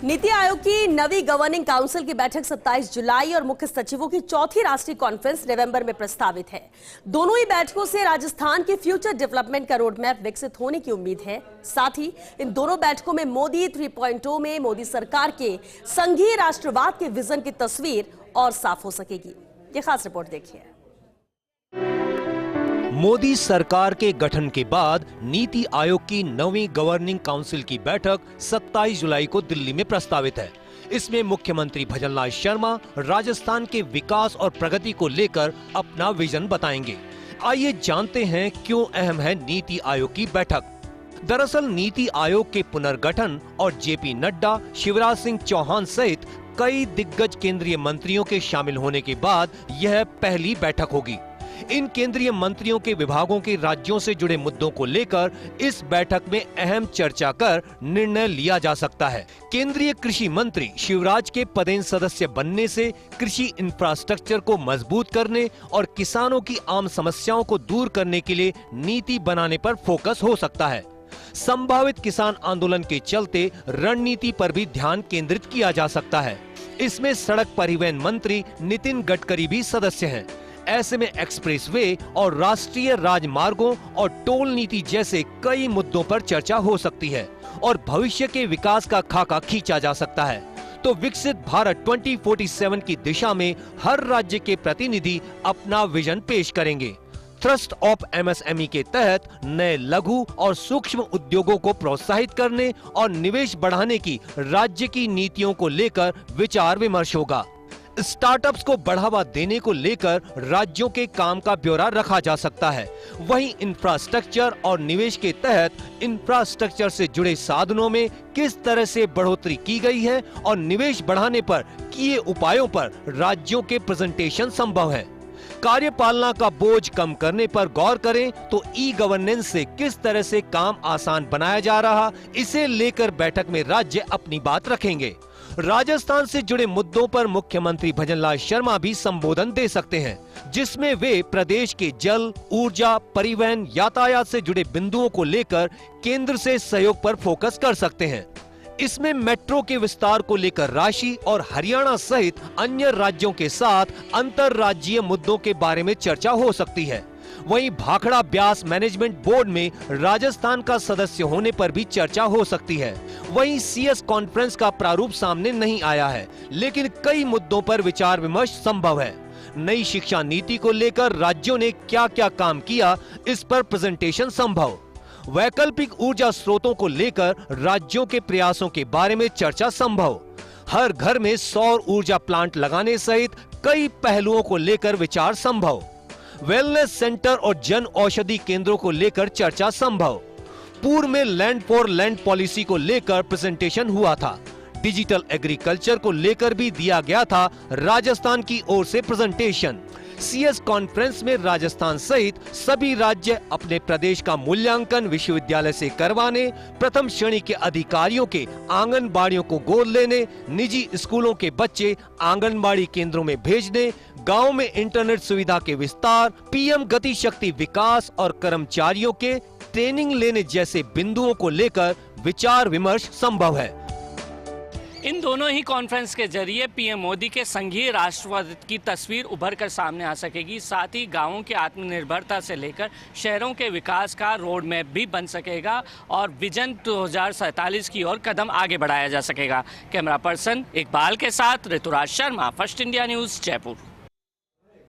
नीति आयोग की नवी governing council की बैठक 27 जुलाई और मुख्य सचिवों की चौथी राष्ट्रीय कॉन्फ्रेंस नवंबर में प्रस्तावित है। दोनों ही बैठकों से राजस्थान के फ्यूचर डेवलपमेंट का रोड मैप विकसित होने की उम्मीद है। साथ ही इन दोनों बैठकों में मोदी 3.0 में मोदी सरकार के संघीय राष्ट्रवाद के विजन की तस्वीर और साफ हो सकेगी। ये खास रिपोर्ट देखिए। मोदी सरकार के गठन के बाद नीति आयोग की नवीं गवर्निंग काउंसिल की बैठक 27 जुलाई को दिल्ली में प्रस्तावित है। इसमें मुख्यमंत्री भजनलाल शर्मा राजस्थान के विकास और प्रगति को लेकर अपना विजन बताएंगे। आइए जानते हैं क्यों अहम है नीति आयोग की बैठक। दरअसल नीति आयोग के पुनर्गठन और जेपी नड्डा, शिवराज सिंह चौहान सहित कई दिग्गज केंद्रीय मंत्रियों के शामिल होने के बाद यह पहली बैठक होगी। इन केंद्रीय मंत्रियों के विभागों के राज्यों से जुड़े मुद्दों को लेकर इस बैठक में अहम चर्चा कर निर्णय लिया जा सकता है। केंद्रीय कृषि मंत्री शिवराज के पदेन सदस्य बनने से कृषि इंफ्रास्ट्रक्चर को मजबूत करने और किसानों की आम समस्याओं को दूर करने के लिए नीति बनाने पर फोकस हो सकता है। संभावित किसान आंदोलन के चलते रणनीति पर भी ध्यान केंद्रित किया जा सकता है। इसमें सड़क परिवहन मंत्री नितिन गडकरी भी सदस्य हैं। ऐसे में एक्सप्रेसवे और राष्ट्रीय राजमार्गों और टोल नीति जैसे कई मुद्दों पर चर्चा हो सकती है और भविष्य के विकास का खाका खींचा जा सकता है। तो विकसित भारत 2047 की दिशा में हर राज्य के प्रतिनिधि अपना विजन पेश करेंगे। थ्रस्ट ऑफ एमएसएमई के तहत नए लघु और सूक्ष्म उद्योगों को प्रोत्साहित करने और निवेश बढ़ाने की राज्य की नीतियों को लेकर विचार विमर्श होगा। स्टार्टअप्स को बढ़ावा देने को लेकर राज्यों के काम का ब्यौरा रखा जा सकता है। वहीं इंफ्रास्ट्रक्चर और निवेश के तहत इंफ्रास्ट्रक्चर से जुड़े साधनों में किस तरह से बढ़ोतरी की गई है और निवेश बढ़ाने पर किए उपायों पर राज्यों के प्रेजेंटेशन संभव है। कार्यपालना का बोझ कम करने पर गौर करें तो ई गवर्नेंस से किस तरह से काम आसान बनाया जा रहा, इसे लेकर बैठक में राज्य अपनी बात रखेंगे। राजस्थान से जुड़े मुद्दों पर मुख्यमंत्री भजनलाल शर्मा भी संबोधन दे सकते हैं, जिसमें वे प्रदेश के जल, ऊर्जा, परिवहन, यातायात से जुड़े बिंदुओं को लेकर केंद्र से सहयोग पर फोकस कर सकते हैं। इसमें मेट्रो के विस्तार को लेकर राशि और हरियाणा सहित अन्य राज्यों के साथ अंतर्राज्यीय मुद्दों के बारे में चर्चा हो सकती है। वहीं भाखड़ा ब्यास मैनेजमेंट बोर्ड में राजस्थान का सदस्य होने पर भी चर्चा हो सकती है। वहीं सीएस कॉन्फ्रेंस का प्रारूप सामने नहीं आया है, लेकिन कई मुद्दों पर विचार विमर्श संभव है। नई शिक्षा नीति को लेकर राज्यों ने क्या क्या काम किया, इस पर प्रेजेंटेशन संभव। वैकल्पिक ऊर्जा स्रोतों को लेकर राज्यों के प्रयासों के बारे में चर्चा संभव। हर घर में सौर ऊर्जा प्लांट लगाने सहित कई पहलुओं को लेकर विचार संभव। वेलनेस सेंटर और जन औषधि केंद्रों को लेकर चर्चा संभव। पूर्व में लैंड फॉर लैंड पॉलिसी को लेकर प्रेजेंटेशन हुआ था। डिजिटल एग्रीकल्चर को लेकर भी दिया गया था राजस्थान की ओर से प्रेजेंटेशन। सीएस कॉन्फ्रेंस में राजस्थान सहित सभी राज्य अपने प्रदेश का मूल्यांकन विश्वविद्यालय से करवाने, प्रथम श्रेणी के अधिकारियों के आंगनबाड़ियों को गोद लेने, निजी स्कूलों के बच्चे आंगनबाड़ी केंद्रों में भेजने, गांव में इंटरनेट सुविधा के विस्तार, पीएम गति शक्ति विकास और कर्मचारियों के ट्रेनिंग लेने जैसे बिंदुओं को लेकर विचार विमर्श संभव है। इन दोनों ही कॉन्फ्रेंस के जरिए पीएम मोदी के संघीय राष्ट्रवाद की तस्वीर उभर कर सामने आ सकेगी। साथ ही गांवों की आत्मनिर्भरता से लेकर शहरों के विकास का रोड मैप भी बन सकेगा और विजन 2047 की ओर कदम आगे बढ़ाया जा सकेगा। कैमरा पर्सन इकबाल के साथ Rituraj Sharma, first India news, Jaipur.